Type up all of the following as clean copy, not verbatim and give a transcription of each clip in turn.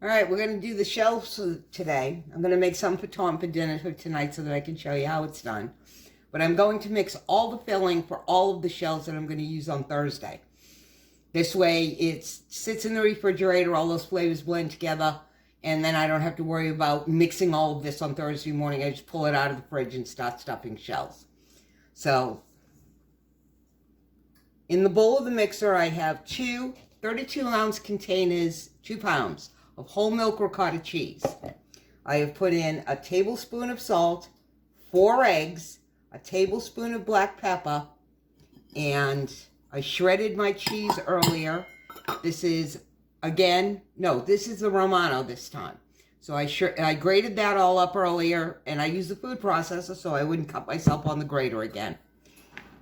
All right, we're going to do the shells today. I'm going to make some for Tom for dinner for tonight so that I can show you how it's done. But I'm going to mix all the filling for all of the shells that I'm going to use on Thursday. This way it sits in the refrigerator, all those flavors blend together, and then I don't have to worry about mixing all of this on Thursday morning. I just pull it out of the fridge and start stuffing shells. So, in the bowl of the mixer, I have two 32-ounce containers, 2 pounds, of whole milk ricotta cheese. I have put in a tablespoon of salt, 4 eggs, a tablespoon of black pepper, and I shredded my cheese earlier. This is, this is the Romano this time. So I grated that all up earlier, and I used the food processor so I wouldn't cut myself on the grater again.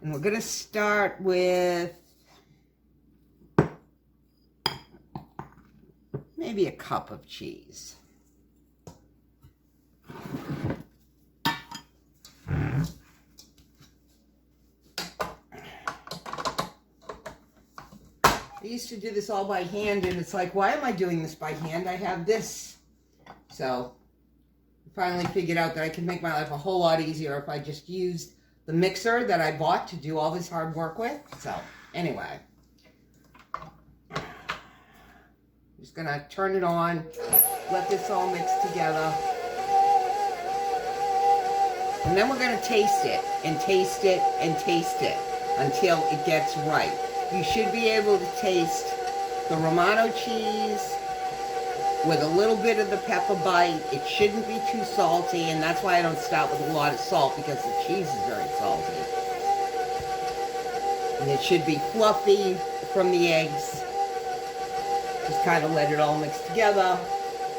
And we're going to start with maybe a cup of cheese. I used to do this all by hand, and it's like, why am I doing this by hand? I have this. So I finally figured out that I can make my life a whole lot easier if I just used the mixer that I bought to do all this hard work with. So anyway, I'm just gonna turn it on, let this all mix together, and then we're gonna taste it and taste it and taste it until it gets right. You should be able to taste the Romano cheese with a little bit of the pepper bite. It shouldn't be too salty, and that's why I don't start with a lot of salt, because the cheese is very salty. And it should be fluffy from the eggs. Just kind of let it all mix together,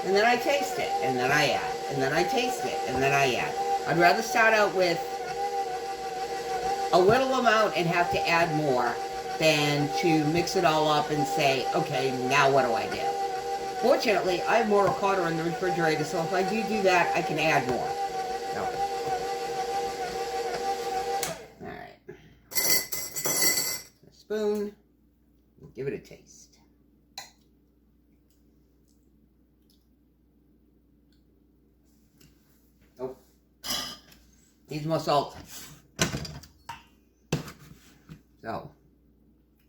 and then I taste it, and then I add, and then I taste it, and then I add. I'd rather start out with a little amount and have to add more than to mix it all up and say, okay, now what do I do? Fortunately, I have more ricotta in the refrigerator, so if I do that, I can add more. So. All right. A spoon. Give it a taste. Oh. Needs more salt. So,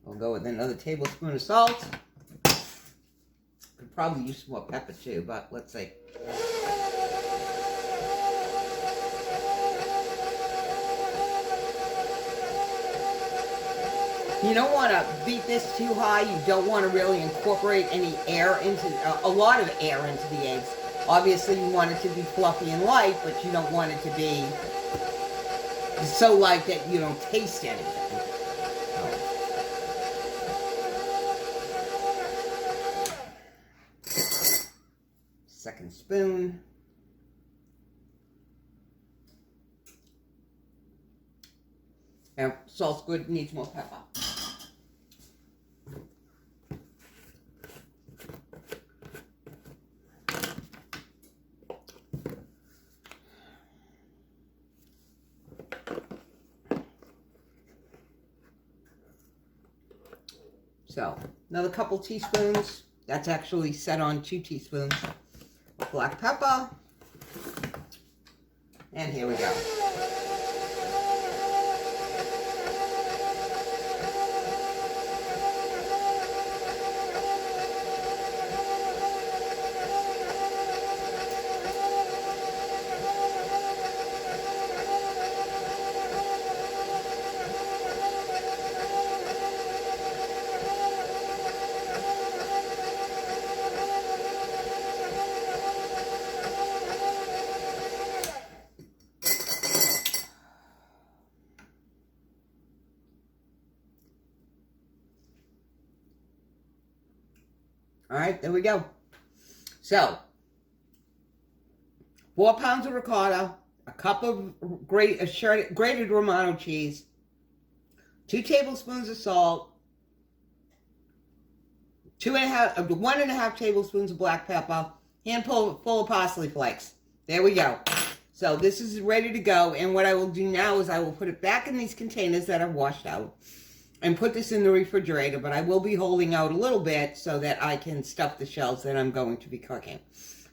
I'll go with another tablespoon of salt. Could probably use some more pepper too, but let's see. You don't want to beat this too high. You don't want to really incorporate any air into, a lot of air into the eggs. Obviously, you want it to be fluffy and light, but you don't want it to be so light that you don't taste anything. Second spoon. And salt's good, needs more pepper. So, another couple teaspoons. That's actually set on 2 teaspoons. Black pepper, and here we go. All right, there we go. So, 4 pounds of ricotta, a cup of grated Romano cheese, 2 tablespoons of salt, 1.5 tablespoons of black pepper, handful full of parsley flakes. There we go. So this is ready to go, and what I will do now is I will put it back in these containers that I've washed out. and put this in the refrigerator, but I will be holding out a little bit so that I can stuff the shells that I'm going to be cooking.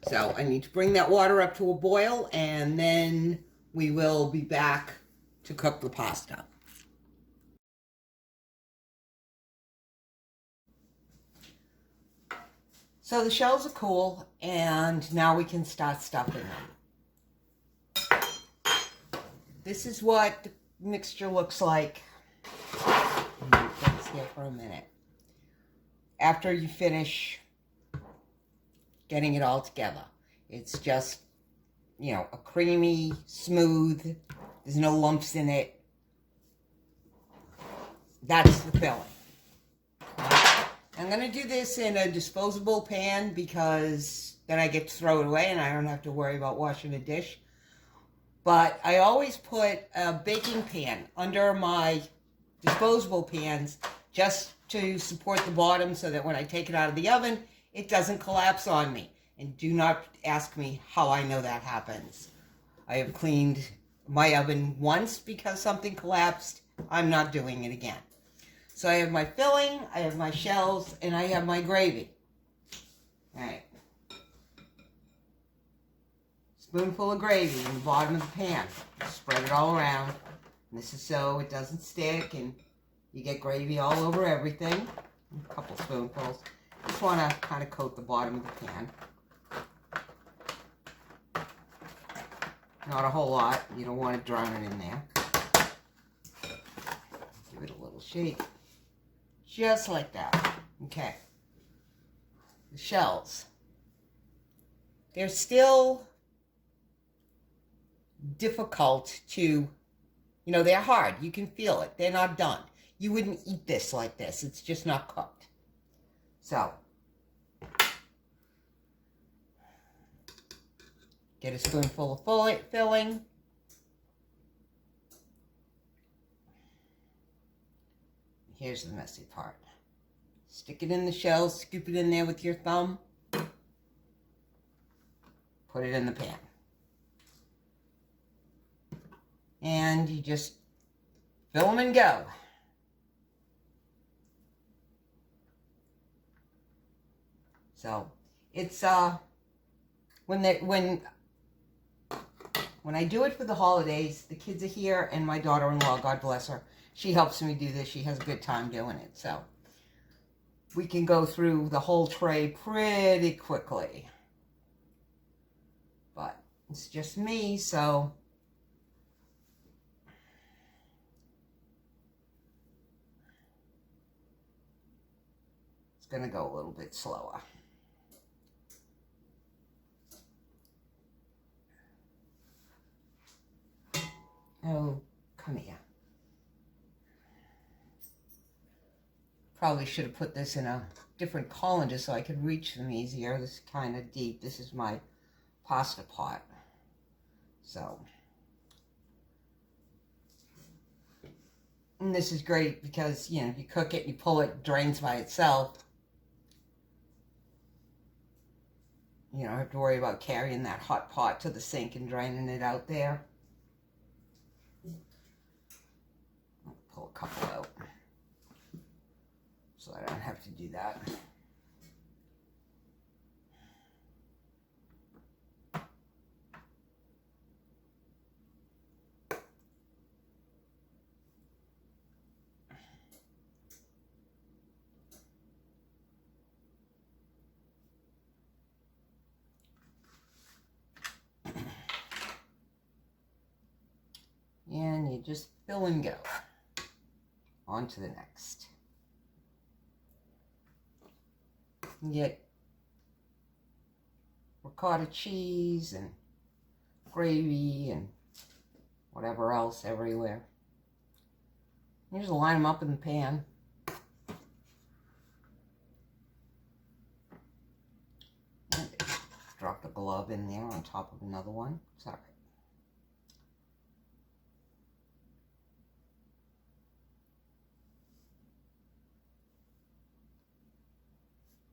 So I need to bring that water up to a boil, and then we will be back to cook the pasta. So the shells are cool, and now we can start stuffing them. This is what the mixture looks like. Leave this here for a minute. After you finish getting it all together, it's just, you know, a creamy, smooth, there's no lumps in it. That's the filling. I'm going to do this in a disposable pan because then I get to throw it away and I don't have to worry about washing a dish. But I always put a baking pan under my disposable pans just to support the bottom so that when I take it out of the oven, it doesn't collapse on me. And do not ask me how I know that happens. I have cleaned my oven once because something collapsed. I'm not doing it again. So I have my filling, I have my shells, and I have my gravy. All right. Spoonful of gravy in the bottom of the pan. Spread it all around. And this is so it doesn't stick and you get gravy all over everything. A couple spoonfuls. Just want to kind of coat the bottom of the pan. Not a whole lot. You don't want to drown it in there. Give it a little shake. Just like that. Okay. The shells. They're still difficult to, you know, they're hard. You can feel it. They're not done. You wouldn't eat this like this. It's just not cooked. So, get a spoonful of filling. Here's the messy part. Stick it in the shells, scoop it in there with your thumb. Put it in the pan. And you just fill them and go. So, it's, when I do it for the holidays, the kids are here, and my daughter-in-law, God bless her, she helps me do this. She has a good time doing it. So we can go through the whole tray pretty quickly. But it's just me, so it's going to go a little bit slower. Oh, come here. Probably should have put this in a different colander so I could reach them easier. This is kind of deep. This is my pasta pot. So, and this is great because, you know, if you cook it, you pull it, it drains by itself. You don't have to worry about carrying that hot pot to the sink and draining it out there. I'll pull a couple out so I don't have to do that. And you just fill and go. On to the next. You get ricotta cheese and gravy and whatever else everywhere. You just line them up in the pan. And drop the glove in there on top of another one. It's all right.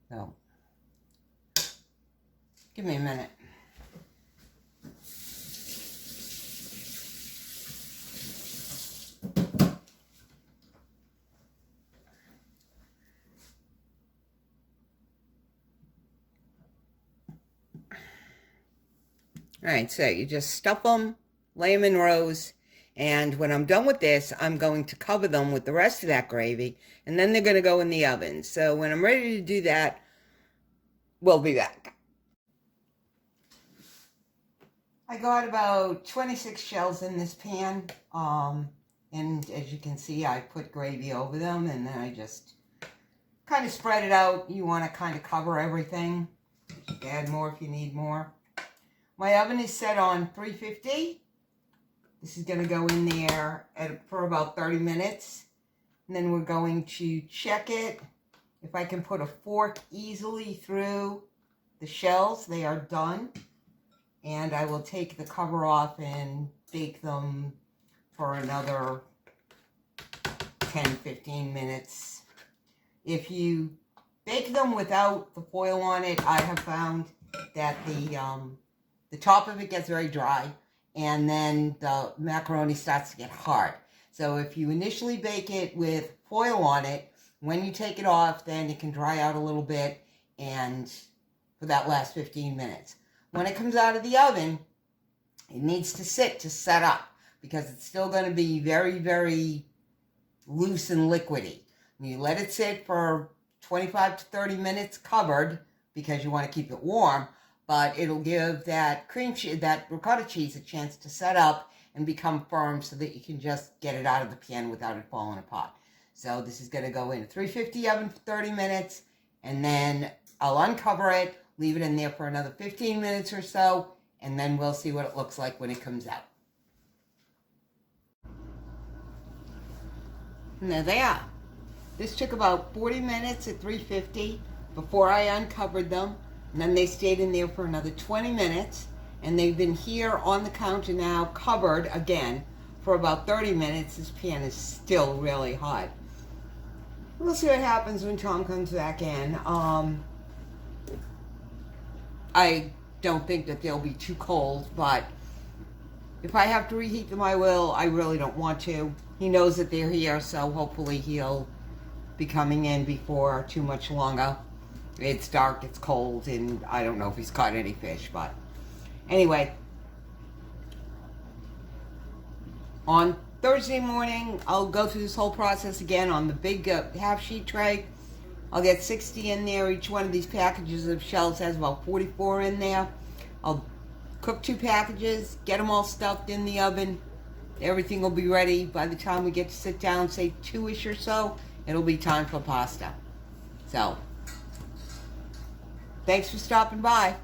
So, give me a minute. All right, so you just stuff them, lay them in rows, and when I'm done with this, I'm going to cover them with the rest of that gravy, and then they're going to go in the oven. So when I'm ready to do that, we'll be back. I got about 26 shells in this pan, and as you can see, I put gravy over them, and then I just kind of spread it out. You want to kind of cover everything. You can add more if you need more. My oven is set on 350. This is going to go in there for about 30 minutes. And then we're going to check it. If I can put a fork easily through the shells, they are done. And I will take the cover off and bake them for another 10-15 minutes. If you bake them without the foil on it, I have found that the top of it gets very dry, and then the macaroni starts to get hard. So if you initially bake it with foil on it, when you take it off, then it can dry out a little bit, and for that last 15 minutes. When it comes out of the oven, it needs to sit to set up, because it's still going to be very, very loose and liquidy. You let it sit for 25 to 30 minutes covered, because you want to keep it warm, but it'll give that cream cheese, that ricotta cheese, a chance to set up and become firm so that you can just get it out of the pan without it falling apart. So this is going to go in a 350 oven for 30 minutes, and then I'll uncover it, leave it in there for another 15 minutes or so, and then we'll see what it looks like when it comes out. And there they are. This took about 40 minutes at 350 before I uncovered them, and then they stayed in there for another 20 minutes, and they've been here on the counter now, covered again, for about 30 minutes. This pan is still really hot. We'll see what happens when Tom comes back in. I don't think that they'll be too cold, but if I have to reheat them, I will. I really don't want to. He knows that they're here, so hopefully he'll be coming in before too much longer. It's dark, it's cold, and I don't know if he's caught any fish, but anyway. On Thursday morning, I'll go through this whole process again on the big half-sheet tray. I'll get 60 in there. Each one of these packages of shells has about 44 in there. I'll cook 2 packages, get them all stuffed in the oven. Everything will be ready by the time we get to sit down, say 2-ish or so. It'll be time for pasta. So, thanks for stopping by.